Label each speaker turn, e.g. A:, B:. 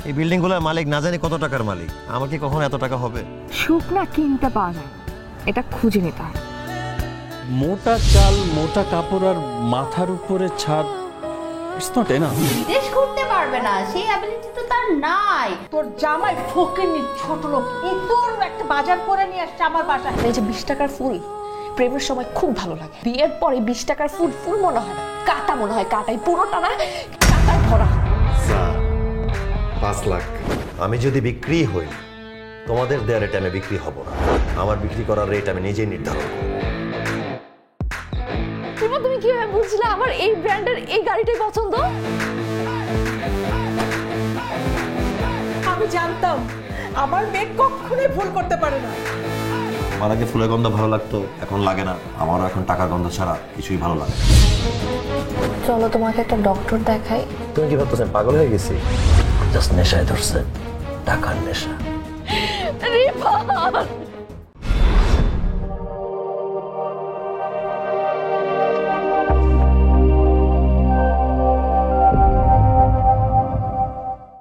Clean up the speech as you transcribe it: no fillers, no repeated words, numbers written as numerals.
A: এই বিল্ডিং গুলোর মালিক না জানি কত টাকার মালিক, আমার কি কখনো এত টাকা হবে?
B: সুখ না কিনতে পাওয়া যায়, এটা খুঁজে নিতে হয়।
C: মোটা চাল, মোটা কাপড় আর মাথার উপরে ছাদ, ইটস নট এনাফ।
D: বিদেশ ঘুরতে পারবে না, সেই অ্যাবিলিটি তো তার নাই।
E: তোর জামাই ফকিন্নি ছোট লোক, এই তোর একটা বাজার করে নিয়ে আসছে আমার বাসায়।
B: এই যে 20 টাকার ফুল প্রেমের সময় খুব ভালো লাগে, বিয়ের পরে 20 টাকার ফুল ফুল মনে হয় না, কাটা মনে হয়, কাটাই পুরোটা না, কাটায় ভরা।
A: 5 লাখ। আমি যদি বিক্রি হই, তোমাদের দেওয়ার রেটে আমি বিক্রি হব না। আমার বিক্রি করার রেট আমি নিজেই নির্ধারণ করব।
B: তুমি কিভাবে বুঝলে আমার এই ব্র্যান্ডের এই গাড়িটাই পছন্দ?
E: আমি জানতাম আমার মেয়ে কখনোই ভুল করতে পারে না।
A: আমার আগে ফুলের গন্ধ ভালো লাগতো, এখন লাগে না। আমারও এখন টাকার গন্ধ ছাড়া কিছুই ভালো লাগে না।
B: চলো তোমাকে একটা ডক্টর দেখাই।
A: তুমি কি ভাবতেছেন পাগল হয়ে গেছি? জাস্ট নেশায় ধরছে, টাকার নেশা।
B: রিফাত